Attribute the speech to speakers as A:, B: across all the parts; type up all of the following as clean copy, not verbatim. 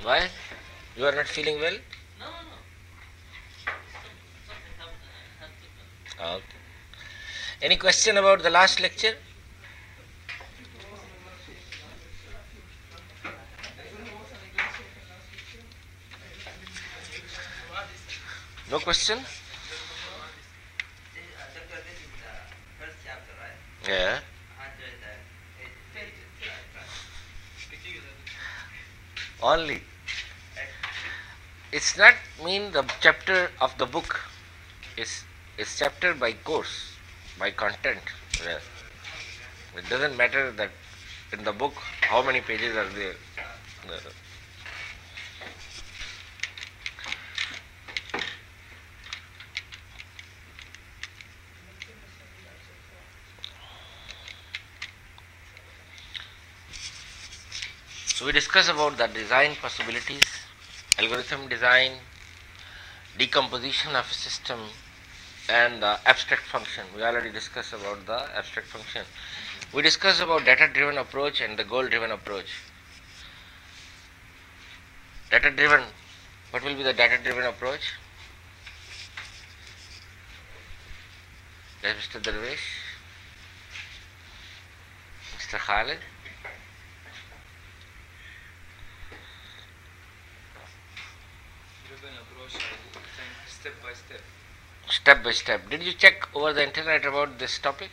A: Why? You are not feeling well? Okay. Any question about the last lecture? No question? Yeah. Only. It's not mean the chapter of the book. It's chapter by course, by content. Yeah. It doesn't matter that in the book how many pages are there. No. So we discuss about the design possibilities, algorithm design, decomposition of a system, and the abstract function. We already discussed about the abstract function. We discussed about data-driven approach and the goal-driven approach. Data-driven, what will be the data-driven approach? Yes, Mr. Darvesh, Mr. Khalid.
B: Step by step.
A: Step by step. Did you check over the internet about this topic?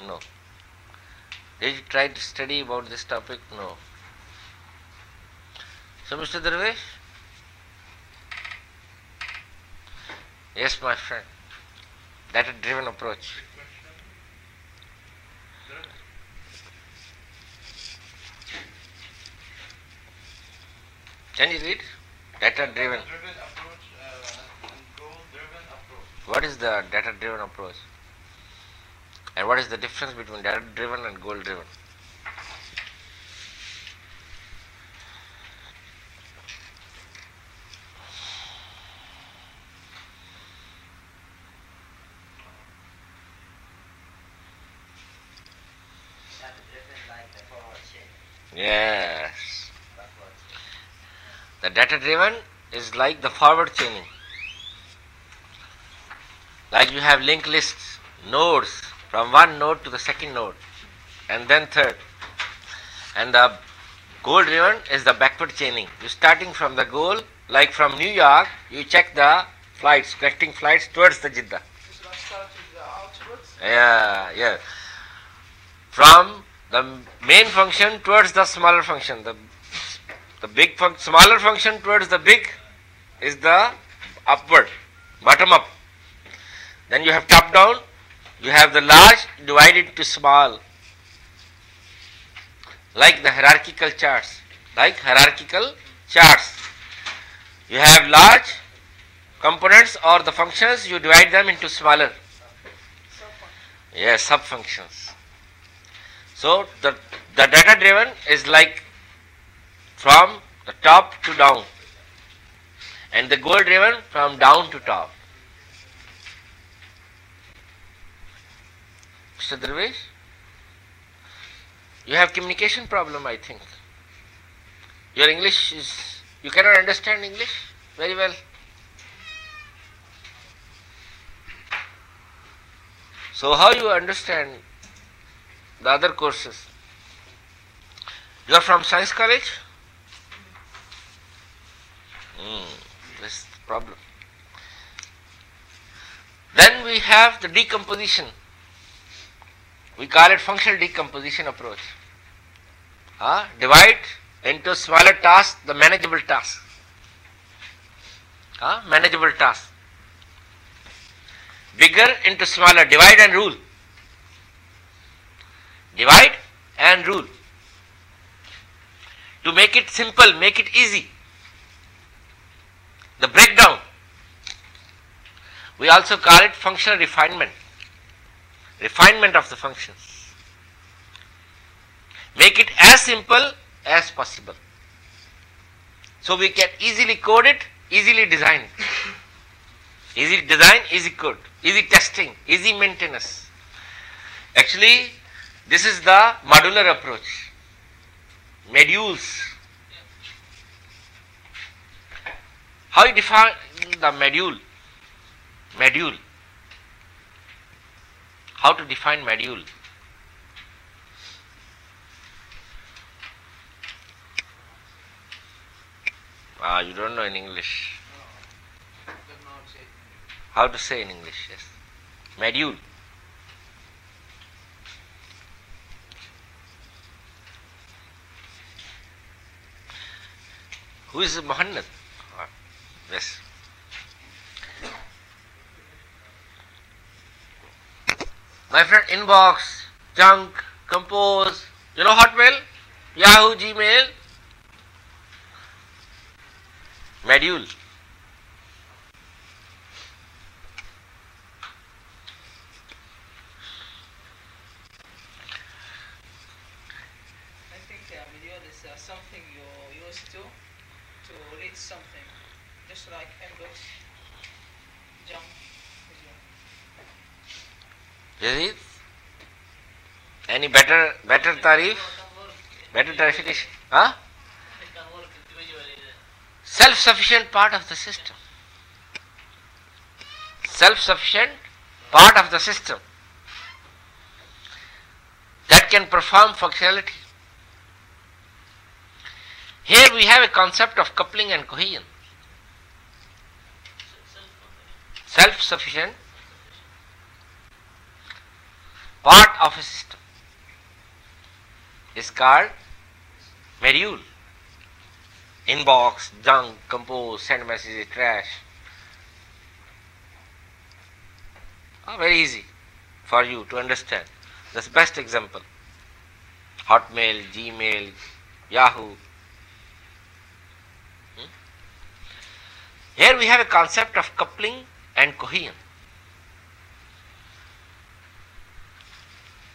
A: No. Did you try to study about this topic? No. So, Mr. Darvesh? Yes, my friend. Data-driven approach. Can you read? Data-driven.
B: Approach and goal-driven approach.
A: What is the data-driven approach? And what is the difference between data-driven and goal-driven?
C: Data-driven like the forward chain.
A: Yes.
C: Backward chain.
A: The data-driven is like the forward chaining. Like you have linked lists, nodes, from one node to the second node, and then third. And the goal-driven is the backward chaining. You're starting from the goal, like from New York, you check the flights, connecting flights towards the Jeddah. Yeah. From the main function towards the smaller function. The smaller function towards the big is the upward, bottom up. Then you have top down, you have the large divided into small. Like the hierarchical charts. You have large components or the functions, you divide them into smaller. Yes, sub-functions. So the data driven is like from the top to down, and the goal driven from down to top. Mr. Darvesh, you have communication problem, I think. Your English is, you cannot understand English very well. So how you understand the other courses? You are from science college? This is the problem. Then we have the decomposition. We call it functional decomposition approach. Divide into smaller tasks, the manageable tasks. Manageable tasks. Bigger into smaller, divide and rule. Divide and rule. To make it simple, make it easy. The breakdown. We also call it functional refinement. Refinement of the functions. Make it as simple as possible. So we can easily code it, easily design it. Easy design, easy code, easy testing, easy maintenance. Actually, this is the modular approach. modules. How you define the module? Module. How to define module? You don't know in English. How to say in English? Yes. Module. Who is Muhammad? Yes. My friend, inbox, junk, compose, you know Hotmail, Yahoo, Gmail, module.
D: I think module is something you use to read something, just like inbox, junk.
A: Yazid? Any better tarif? Better tarification? Huh? Self-sufficient part of the system. Self-sufficient part of the system that can perform functionality. Here we have a concept of coupling and cohesion. Self-sufficient part of a system is called module. Inbox, junk, compose, send messages, trash. Very easy for you to understand. That's the best example. Hotmail, Gmail, Yahoo. Here we have a concept of coupling and cohesion.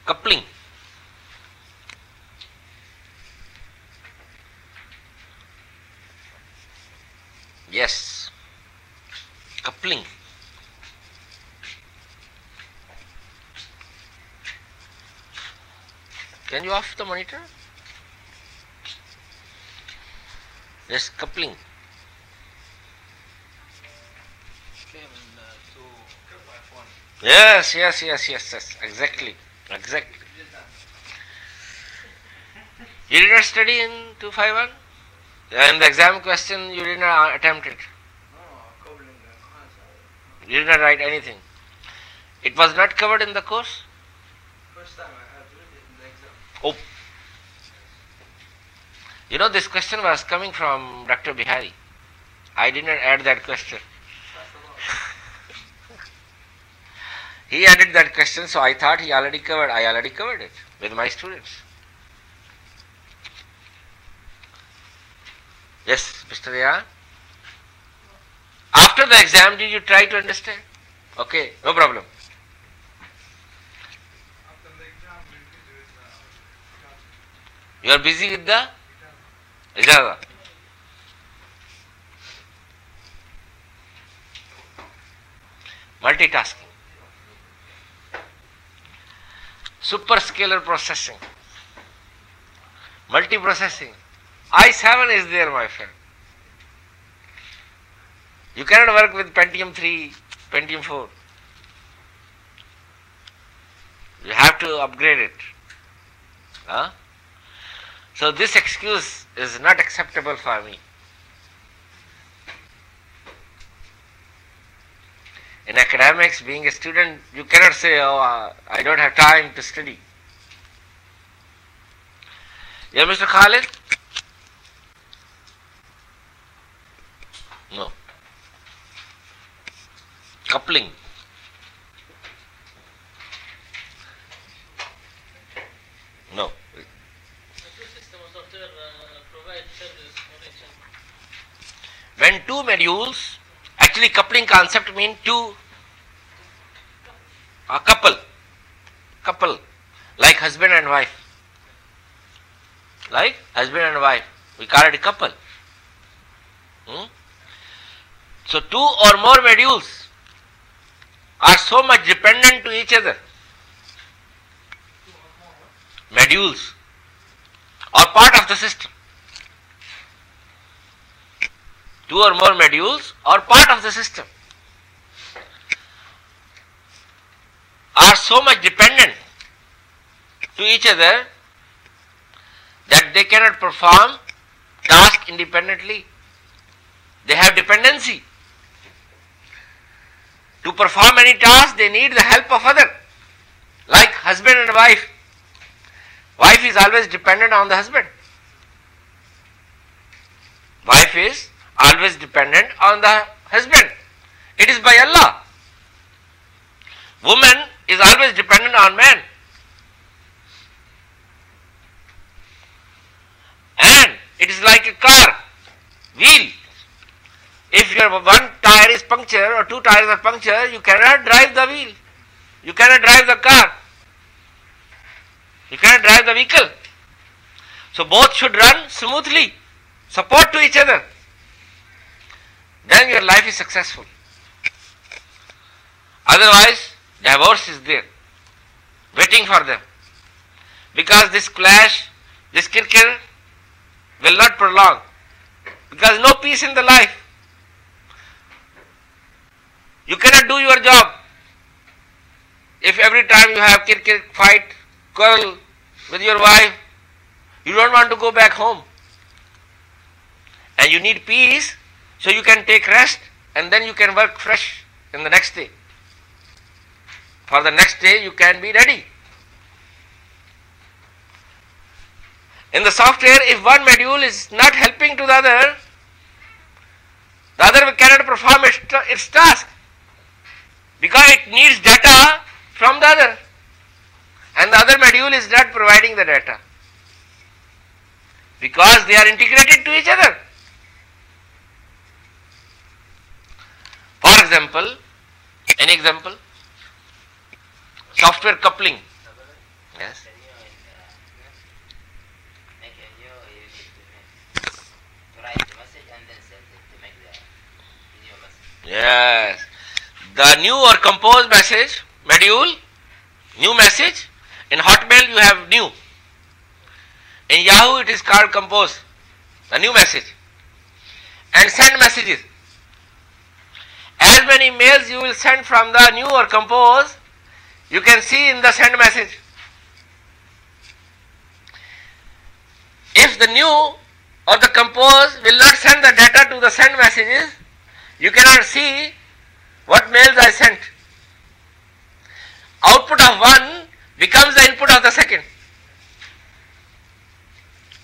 A: Coupling. Yes. Coupling. Can you off the monitor? Yes, coupling. Yes, exactly. You did not study in 251? In the exam question you did not attempt it. You did not write anything. It was not covered in the course?
B: First time I had to read it in the exam.
A: Oh. You know, this question was coming from Dr. Bihari. I did not add that question. He added that question, so I thought I already covered it with my students. Yes, Mr. Ria? After the exam, did you try to understand? Okay, no problem.
B: After the exam, we
A: You are busy with the Ijaza. Multitasking. Superscalar processing. Multiprocessing. I7 is there, my friend. You cannot work with Pentium 3, Pentium 4. You have to upgrade it. Huh? So this excuse is not acceptable for me. In academics, being a student, you cannot say, oh, I don't have time to study. Yeah, Mr. Khalid? No. Coupling. No. When two modules, actually coupling concept means two, a couple, like husband and wife. Like husband and wife, we call it a couple. So two or more modules are so much dependent to each other. Modules or part of the system. Two or more modules or part of the system are so much dependent to each other that they cannot perform tasks independently. They have dependency. To perform any task, they need the help of other, like husband and wife. Wife is always dependent on the husband. Wife is always dependent on the husband. It is by Allah. Woman is always dependent on man. And it is like a car, wheel. If your one tire is punctured or two tires are punctured, you cannot drive the wheel. You cannot drive the car. You cannot drive the vehicle. So both should run smoothly, support to each other. Then your life is successful. Otherwise, divorce is there, waiting for them. Because this clash, this kirkir will not prolong. Because no peace in the life. You cannot do your job if every time you have kirkir, fight, quarrel with your wife, you don't want to go back home. And you need peace so you can take rest and then you can work fresh in the next day. For the next day you can be ready. In the software, if one module is not helping to the other cannot perform its task because it needs data from the other and the other module is not providing the data because they are integrated to each other. For example, an example, software coupling. Yes. Yes. The new or compose message module, new message. In Hotmail you have new. In Yahoo it is called compose, the new message. And send messages. As many mails you will send from the new or compose, you can see in the send message. If the new or the compose will not send the data to the send messages, you cannot see what mails I sent. Output of one becomes the input of the second.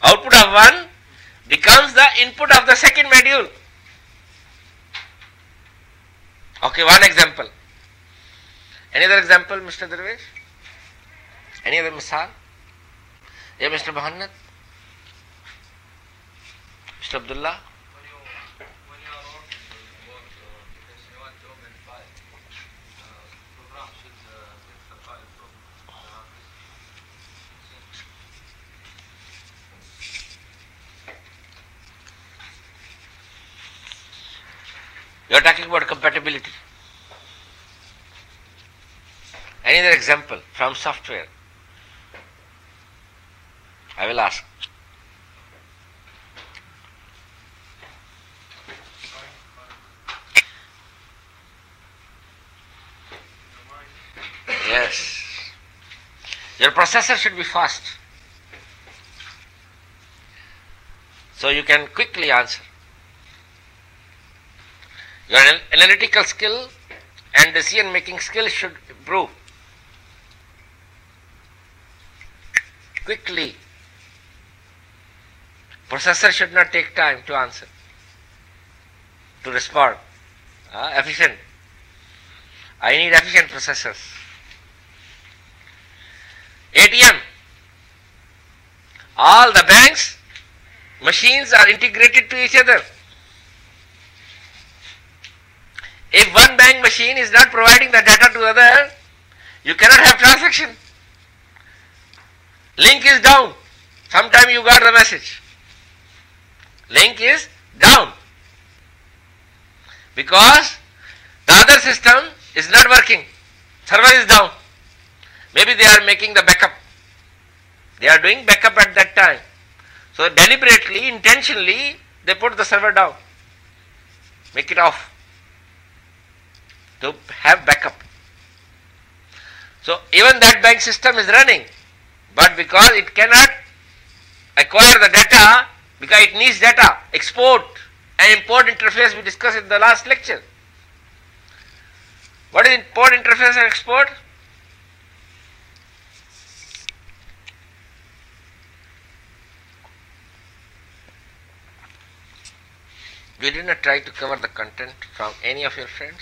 A: Output of one becomes the input of the second module. Okay, one example. Any other example, Mr. Darvesh? Any other misal? Yeah, Mr. Muhammad? Mr. Abdullah?
B: When you are working with because you want to open file, program should get the file from the hard disk.
A: You are talking about compatibility. Any other example from software? I will ask. Yes. Your processor should be fast, so you can quickly answer. Your analytical skill and decision making skill should improve quickly. Processor should not take time to answer, to respond. Efficient. I need efficient processors. ATM. All the banks, machines are integrated to each other. If one bank machine is not providing the data to other, you cannot have transaction. Link is down. Sometime you got the message. Link is down. Because the other system is not working. Server is down. Maybe they are making the backup. They are doing backup at that time. So deliberately, intentionally, they put the server down, make it off to have backup. So even that bank system is running, but because it cannot acquire the data, because it needs data, export and import interface we discussed in the last lecture. What is import interface and export? You did not try to cover the content from any of your friends?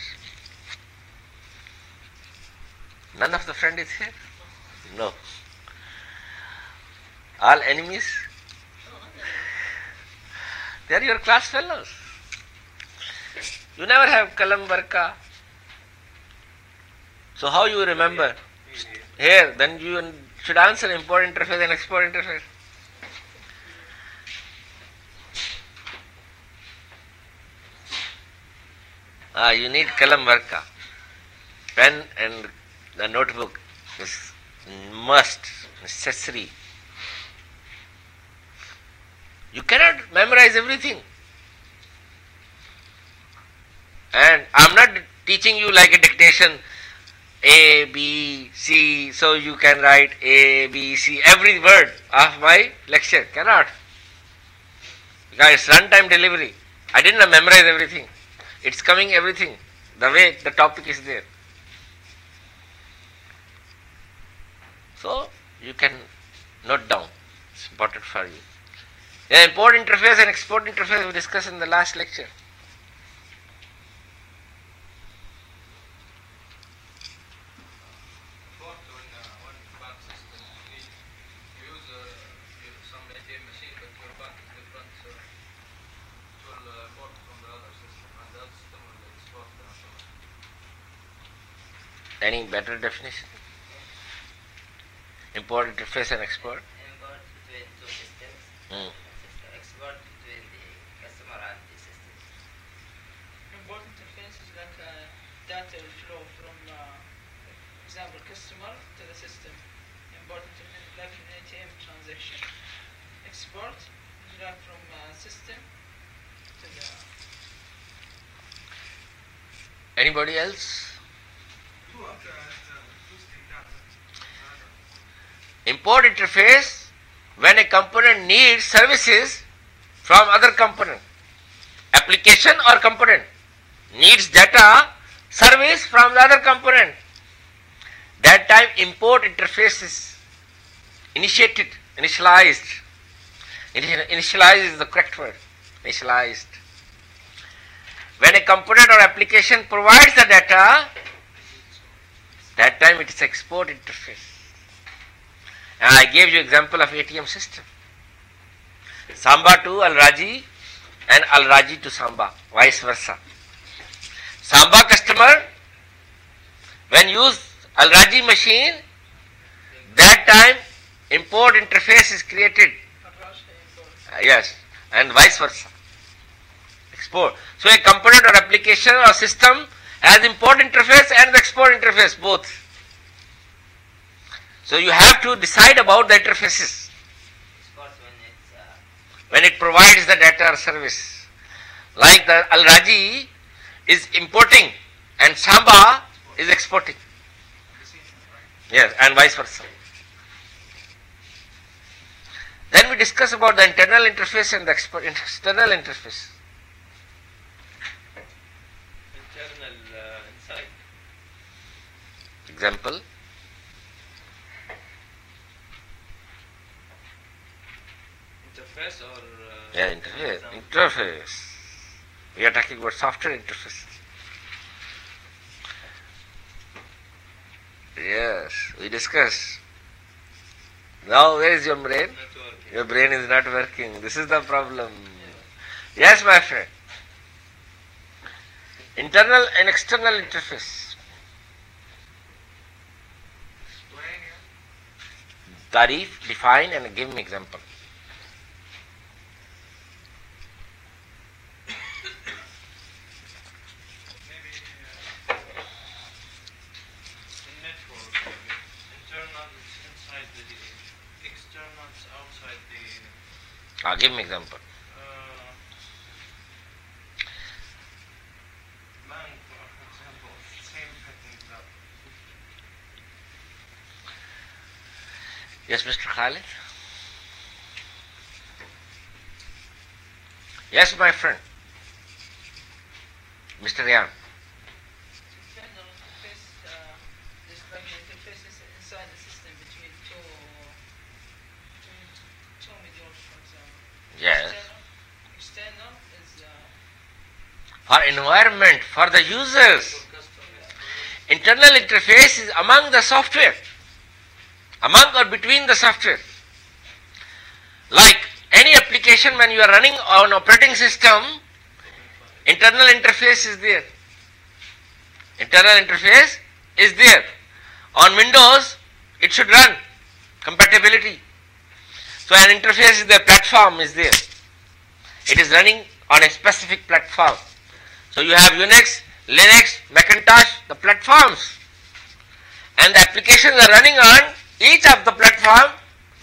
A: None of the friend is here? No. All enemies? They are your class fellows. You never have kalam barka. So how you remember? Here, then you should answer import interface and export interface. You need kalam barka. Pen and the notebook is must, necessary. You cannot memorize everything. And I am not teaching you like a dictation, A, B, C, so you can write A, B, C, every word of my lecture. Cannot. Because it's runtime delivery. I didn't memorize everything. It's coming everything, the way the topic is there. So, you can note down. It's important for you. The import interface and export interface we discussed in the last lecture.
B: Import one bank system, you use some ATM machine, but your bank is different, so it will import from the other system, and the other system will export the information.
A: Any better definition? Import interface and export?
C: Import between two systems.
A: Hmm.
C: Export between the customer and the system.
D: Import interface is like data will flow from, example, customer to the system. Import interface is like an ATM transaction. Export is like from system to the.
A: Anybody else? Import interface, when a component needs services from other component, application or component needs data, service from the other component. That time import interface is initiated, initialized. Initialized is the correct word. Initialized. When a component or application provides the data, that time it is export interface. And I gave you example of ATM system. Samba to Al-Raji and Al-Raji to Samba, vice versa. Samba customer, when use Al-Raji machine, that time import interface is created. Yes, and vice versa. Export. So a component or application or system has import interface and the export interface both. So you have to decide about the interfaces
C: Export when it's
A: when it provides the data or service. Like the Al-Raji is importing and Samba is exporting. Yes, and vice versa. Then we discuss about the internal interface and the external interface.
B: Internal inside.
A: Example.
B: Interface or
A: Yeah, interface. Interface. We are talking about software interface. Yes, we discuss. Now, where is your brain?
B: network.
A: Your brain is not working. This is the problem. Yes, my friend. Internal and external interface. Tarif, define and give me example.
B: Network. Internal is inside the external is outside the
A: Give me example.
E: Bank, for example, same pattern that.
A: Yes, Mr. Khalid? Yes, my friend. Mr. Ryan.
D: Internal interface, this like interface is inside the system between two modules, for example.
A: Yes.
D: External is
A: For environment, for the users. Internal interface is among the software. Among or between the software. Like any application when you are running on operating system, internal interface is there. Internal interface is there. On Windows, it should run. Compatibility. So an interface is there, platform is there. It is running on a specific platform. So you have Unix, Linux, Macintosh, the platforms. And the applications are running on each of the platform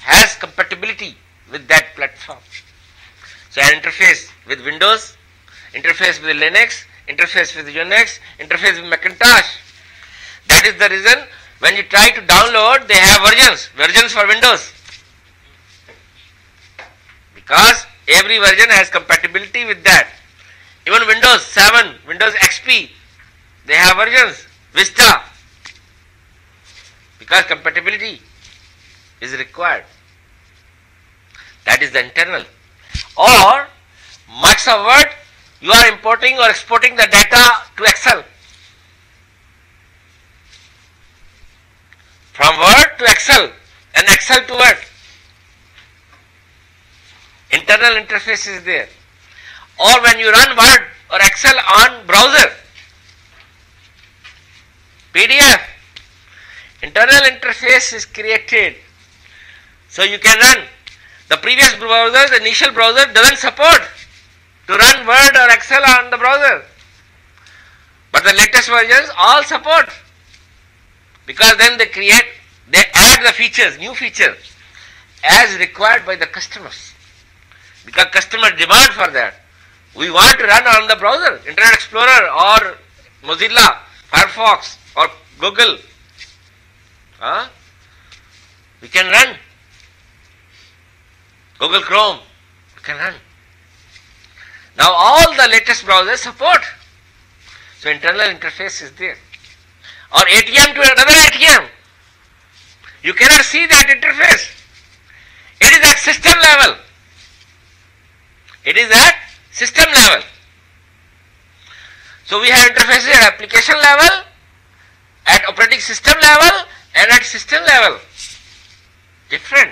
A: has compatibility with that platform. So an interface with Windows, interface with Linux, interface with Unix, interface with Macintosh. That is the reason when you try to download, they have versions for Windows. Because every version has compatibility with that. Even Windows 7, Windows XP, they have versions. Vista. Because compatibility is required. That is the internal. Or Microsoft Word, you are importing or exporting the data to Excel. From Word to Excel and Excel to Word. Internal interface is there. Or when you run Word or Excel on browser, PDF, internal interface is created. So you can run. The previous browser, the initial browser doesn't support to run Word or Excel on the browser. But the latest versions all support. Because then they add the features, new features, as required by the customers. Because customer demand for that. We want to run on the browser, Internet Explorer or Mozilla, Firefox or Google. We can run. Google Chrome, we can run. Now all the latest browsers support. So internal interface is there. Or ATM to another ATM. You cannot see that interface. It is at system level. It is at system level. So we have interfaces at application level, at operating system level, and at system level. Different.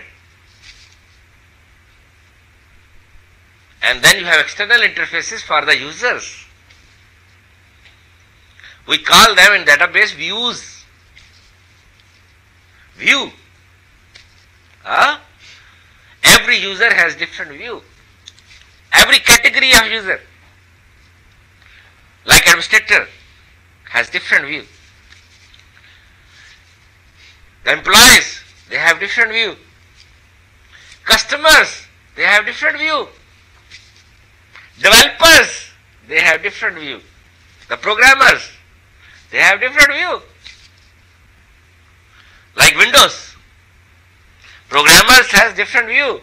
A: And then you have external interfaces for the users. We call them in database views. View. Every user has different view. Every category of user, like administrator, has different view. The employees, they have different view. Customers, they have different view. Developers, they have different view. The programmers, they have different view. Like Windows, programmers has different view.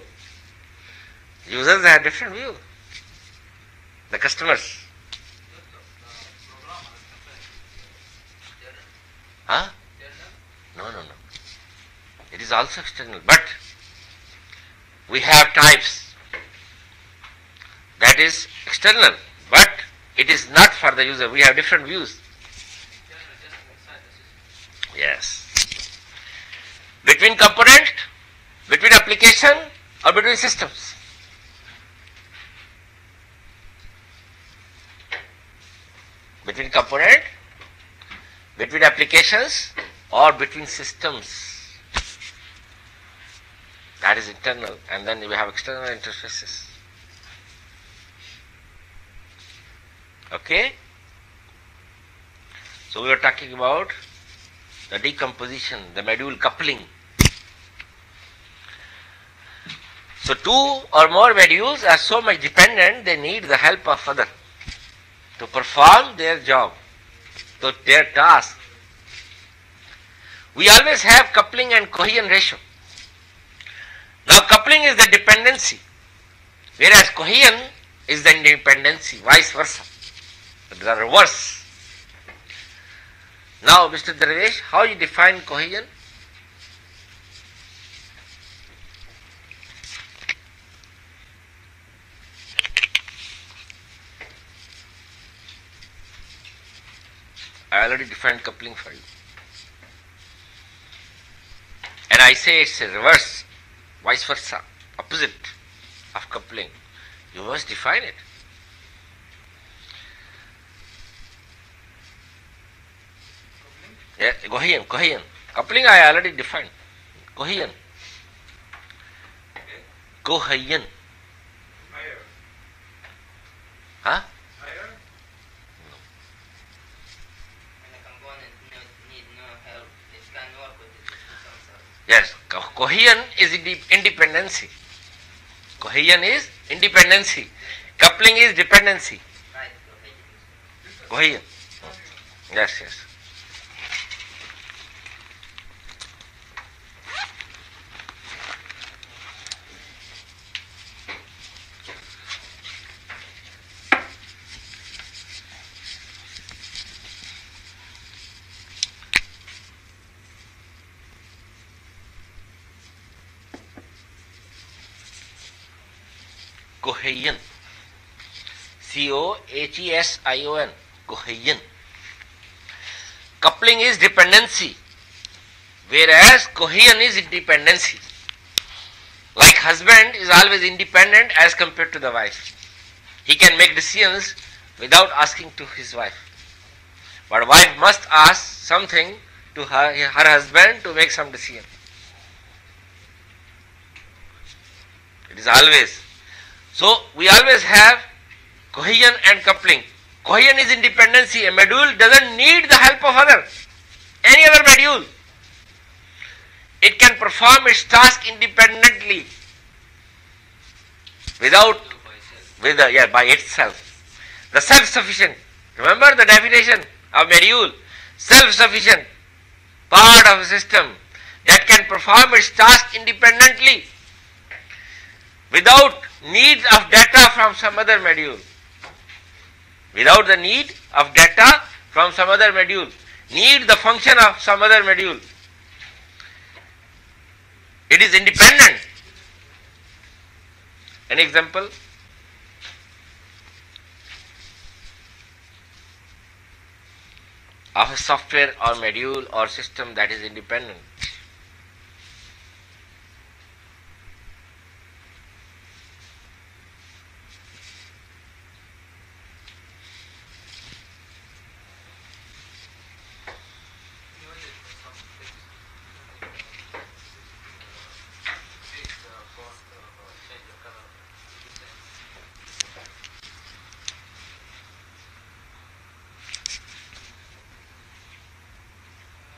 A: Users have different view. The customers. No. It is also external. But we have types. That is external. But it is not for the user. We have different views. Yes. Between component, between application, or between systems. Between component, between applications, or between systems. That is internal. And then we have external interfaces. Okay? So we are talking about the decomposition, the module coupling. So two or more modules are so much dependent, they need the help of other to perform their job, to their task. We always have coupling and cohesion ratio. Now coupling is the dependency, whereas cohesion is the independency, vice versa. The reverse. Now Mr. Darvesh, how you define cohesion? I already defined coupling for you. And I say it's a reverse, vice versa, opposite of coupling. You must define it. Yeah, cohesion. Coupling I already defined. Cohesion. Cohesion.
B: Higher.
A: Huh?
B: Higher?
C: When a component need no help, it can work with the system themselves.
A: Yes, cohesion is independency. Cohesion is independency. Coupling is dependency.
C: Right,
A: Cohesion. Yes, yes. Cohesion. Cohesion. Cohesion. Coupling is dependency, whereas cohesion is independency. Like husband is always independent as compared to the wife. He can make decisions without asking to his wife. But wife must ask something to her husband to make some decision. It is always. So we always have cohesion and coupling. Cohesion is independency. A module doesn't need the help of any other module. It can perform its task independently by itself. The self-sufficient. Remember the definition of module. Self-sufficient part of a system that can perform its task independently without need of data from some other module. Without the need of data from some other module. Need the function of some other module. It is independent. An example? Of a software or module or system that is independent.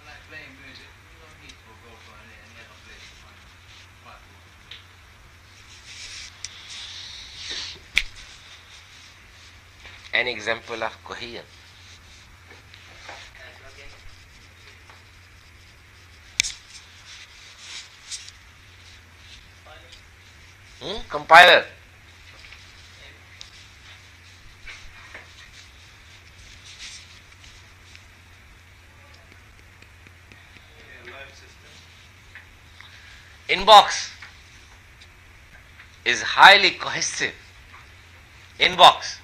B: Like playing music, you don't need to go to any other place to find what to do.
A: An example of cohesion. Compiler. Inbox is highly cohesive. Inbox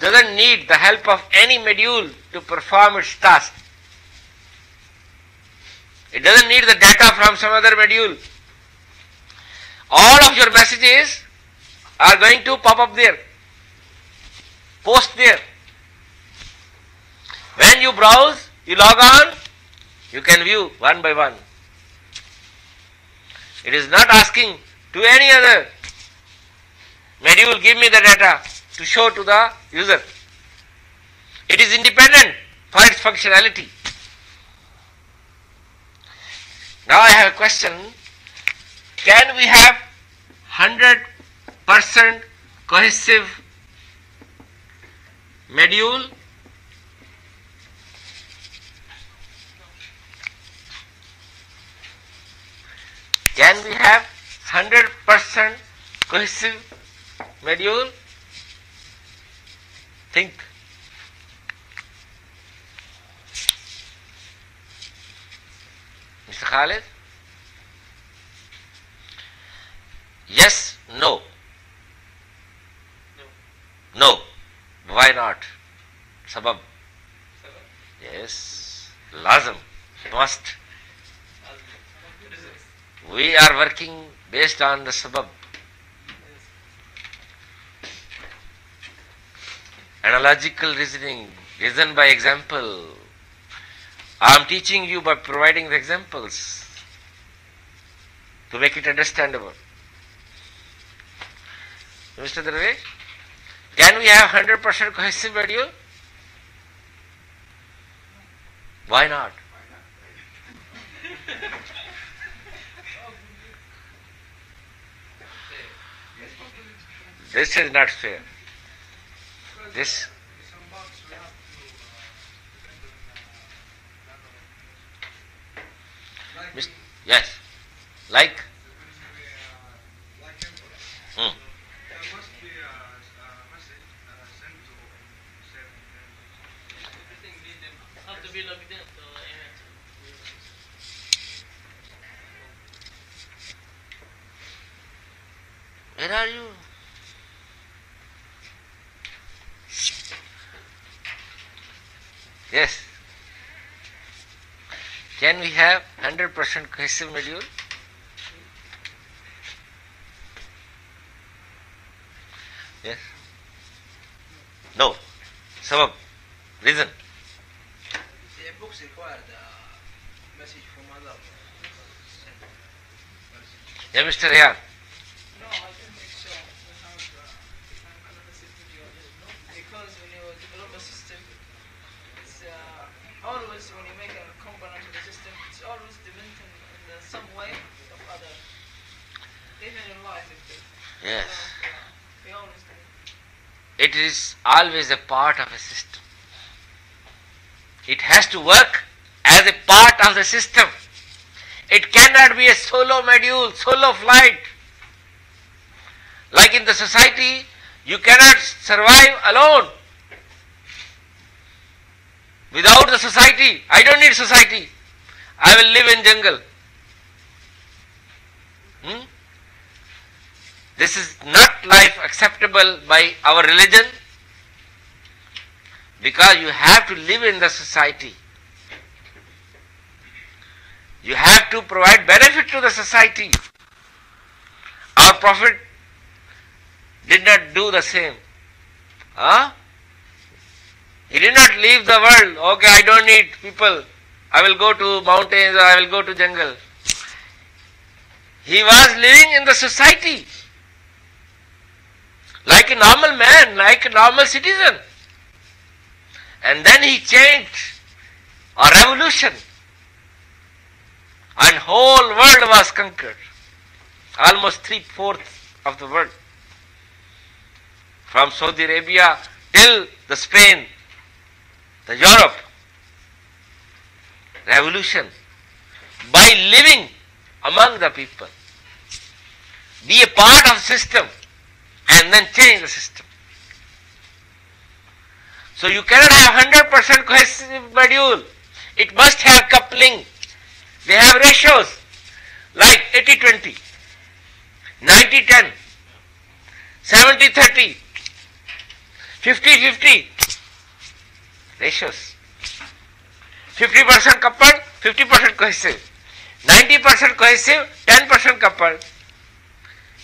A: doesn't need the help of any module to perform its task. It doesn't need the data from some other module. All of your messages are going to pop up there, post there. When you browse, you log on, you can view one by one. It is not asking to any other module, give me the data to show to the user. It is independent for its functionality. Now I have a question. Can we have 100% cohesive module? Can we have 100% cohesive module? Think. Mr. Khalid? Yes, no. No. Why not? Sabab. Yes. Lazim. Must. We are working based on the sabab. Analogical reasoning, reason by example. I am teaching you by providing the examples to make it understandable. Mr. Darvesh, can we have 100% cohesive module? Why not? This is not fair. This. Yes. Like? Hmm.
D: Have to be logged in to image.
A: Where are you? Yes. Can we have 100% cohesive module? Yes. No. Sabab. Reason.
B: The books required a message from other.
A: Yeah, Mr. Rayhan.
D: No, I don't think so. We have analysis video. Because when you develop a system, it's always when you make a component of the system, it's always dependent in some way of other. Even in life,
A: Yes.
D: we always do.
A: It is always a part of a system. It has to work as a part of the system. It cannot be a solo module, solo flight. Like in the society, you cannot survive alone. Without the society, I don't need society. I will live in jungle. This is not life acceptable by our religion, because you have to live in the society. You have to provide benefit to the society. Our Prophet did not do the same. He did not leave the world. Okay, I don't need people. I will go to mountains or I will go to jungle. He was living in the society like a normal man, like a normal citizen. And then he changed a revolution. And whole world was conquered. Almost 3/4 of the world. From Saudi Arabia till the Spain, the Europe. Revolution. By living among the people. Be a part of the system and then change the system. So you cannot have 100% cohesive module. It must have coupling. They have ratios like 80-20, 90-10, 70-30, 50-50 ratios. 50% coupled, 50% cohesive. 90% cohesive, 10% coupled.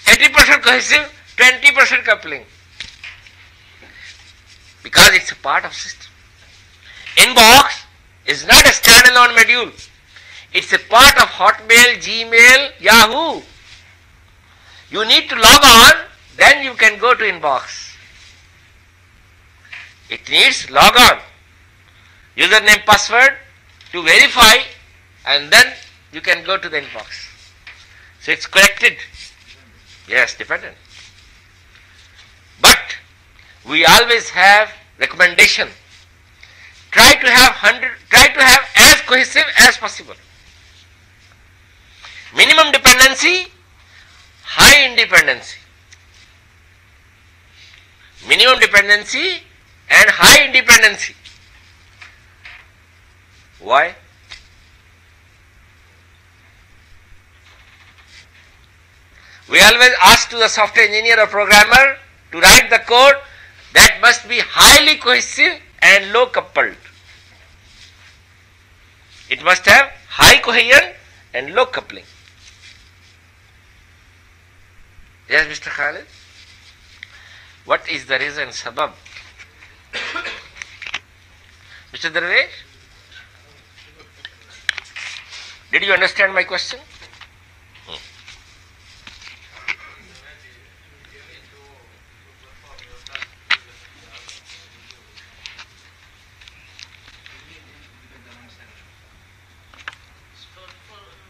A: 80% cohesive, 20% coupling. Because it's a part of system. Inbox is not a standalone module. It's a part of Hotmail, Gmail, Yahoo. You need to log on, then you can go to inbox. It needs log on. Username, password to verify, and then you can go to the inbox. So it's connected. Yes, dependent. But we always have recommendation. Try to have as cohesive as possible. Minimum dependency, high independency. Minimum dependency and high independency. Why? We always ask to the software engineer or programmer to write the code that must be highly cohesive and low coupled. It must have high cohesion and low coupling. Yes, Mr. Khalid? What is the reason, sabab? Mr. Darvesh? Did you understand my question?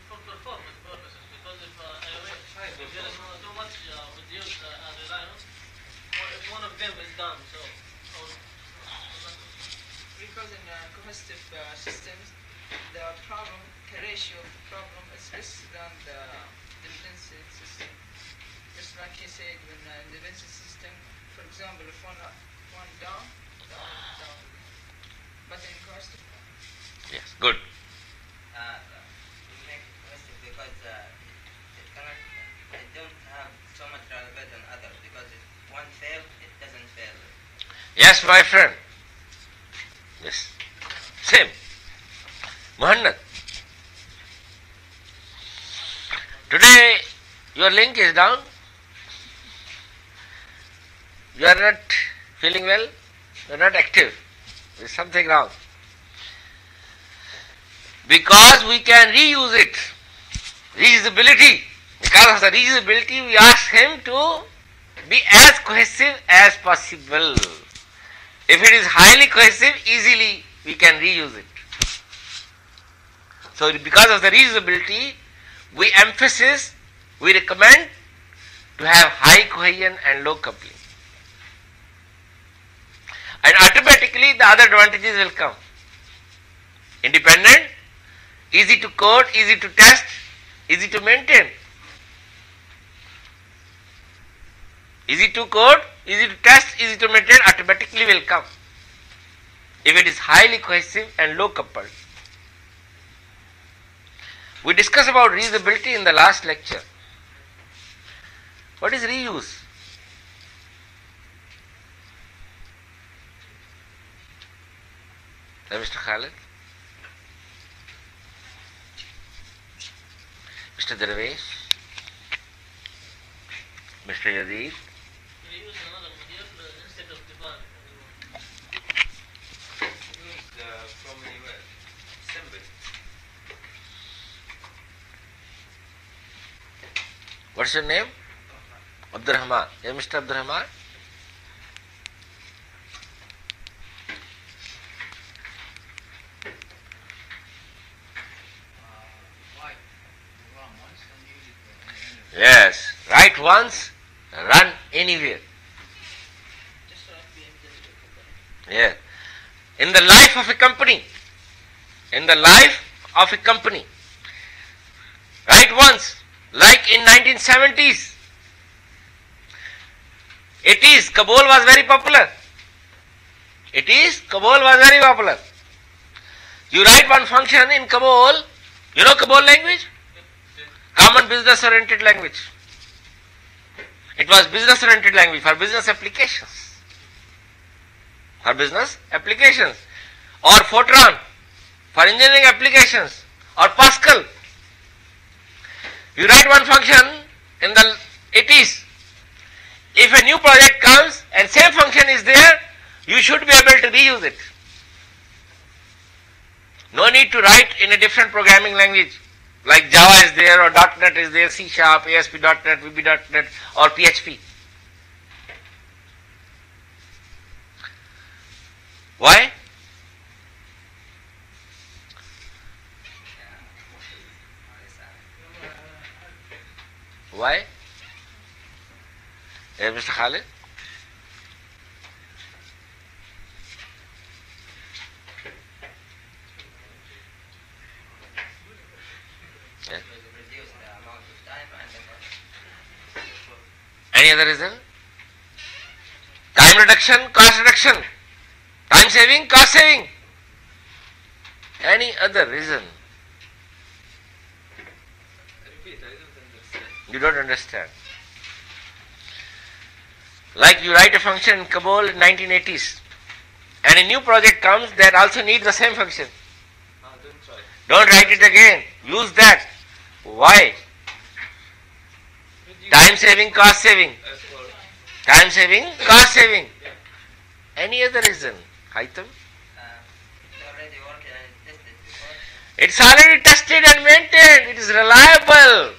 B: For performance purposes, because if there is too much with use and reliance, or if one of them is done, so
D: Because in cohesive systems, the problem, the ratio of the problem is less than the dependency system. Just like he said, when in the dependency system, for example, if one down, the other is down. But in cohesive,
A: Yes, good.
C: We make it cohesive because it cannot, it don't have so much relevance than others, because if one fails, it doesn't fail.
A: Yes, my friend. Yes. Same. Muhannad. Today your link is down. You are not feeling well. You are not active. There is something wrong. Because we can reuse it. Reusability. Because of the reusability, we ask him to be as cohesive as possible. If it is highly cohesive, easily we can reuse it. So because of the reusability, we recommend to have high cohesion and low coupling. And automatically the other advantages will come. Independent, easy to code, easy to test, easy to maintain. Easy to code, easy to test, easy to maintain, automatically will come if it is highly cohesive and low coupled. We discussed about reusability in the last lecture. What is reuse? Mr. Khalid? Mr. Darvesh? Mr. Yazid?
B: we use another module instead of divine.
C: Used from anywhere. Simple.
A: What's your name? Abdurrahman. Yeah, Mr. Abdurrahman?
E: Like, run once, then use it.
A: Yes. Write once, run anywhere.
D: just like being the company.
A: Yes. In the life of a company, write once, like in 1970s, 80s, COBOL was very popular. You write one function in COBOL, you know COBOL language? Common Business Oriented Language. It was business oriented language for business applications. Or Fortran for engineering applications, or Pascal. You write one function in the 80s. If a new project comes and same function is there, you should be able to reuse it. No need to write in a different programming language like Java is there, or .NET is there, C#, ASP.NET, VB.NET, or PHP. Why? Why? Yes, Mr. Khalid? Yes.
C: Reduce the amount of time and the cost.
A: Any other reason? Time reduction, cost reduction. Time saving, cost saving. Any other reason?
B: Repeat, I don't understand.
A: You don't understand. Like you write a function in Kabul in 1980s, and a new project comes that also needs the same function.
B: Don't try.
A: Don't write it again. Use that. Why?
B: Reduce.
A: Time saving, cost saving.
B: As for
A: Time saving, cost saving. Any other reason? Item?
C: It's already working and tested before.
A: It's already tested and maintained. It is reliable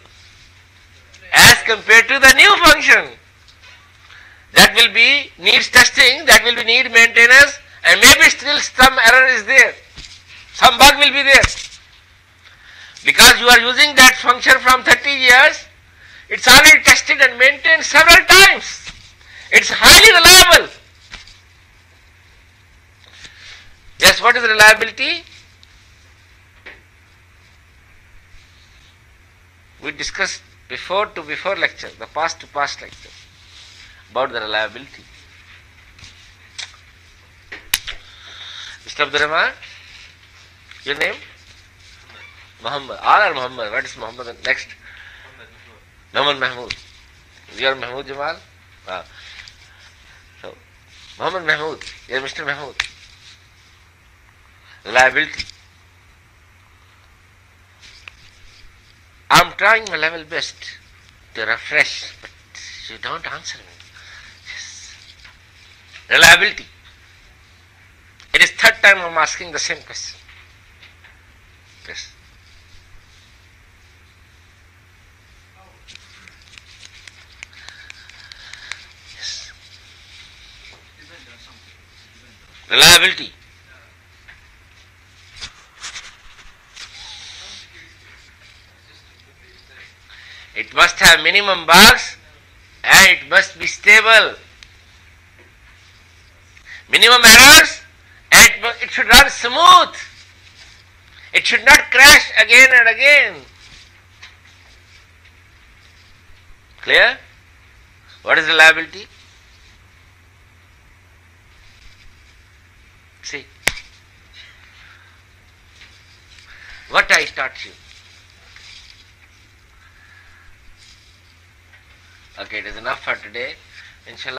A: as compared to the new function. That will be needs testing, that will be need maintenance, and maybe still some error is there. Some bug will be there. Because you are using that function from 30 years, it's already tested and maintained several times. It's highly reliable. Yes, what is reliability? We discussed before to before lecture, the past to past lecture, about the reliability. Mr. Abdul Rahman, your name? Muhammad. All are Muhammad. What is Muhammad? Next. Muhammad Mahmood. You are Mahmood Jamal? Ah. So, Muhammad Mahmood. You are Mr. Mahmood. Reliability. I am trying my level best to refresh, but you don't answer me. Yes. Reliability. It is third time I am asking the same question. Yes. Yes. Reliability. It must have minimum bugs and it must be stable. Minimum errors and it should run smooth. It should not crash again and again. Clear? What is reliability? See. What I taught you. Okay, it is enough for today. Inshallah.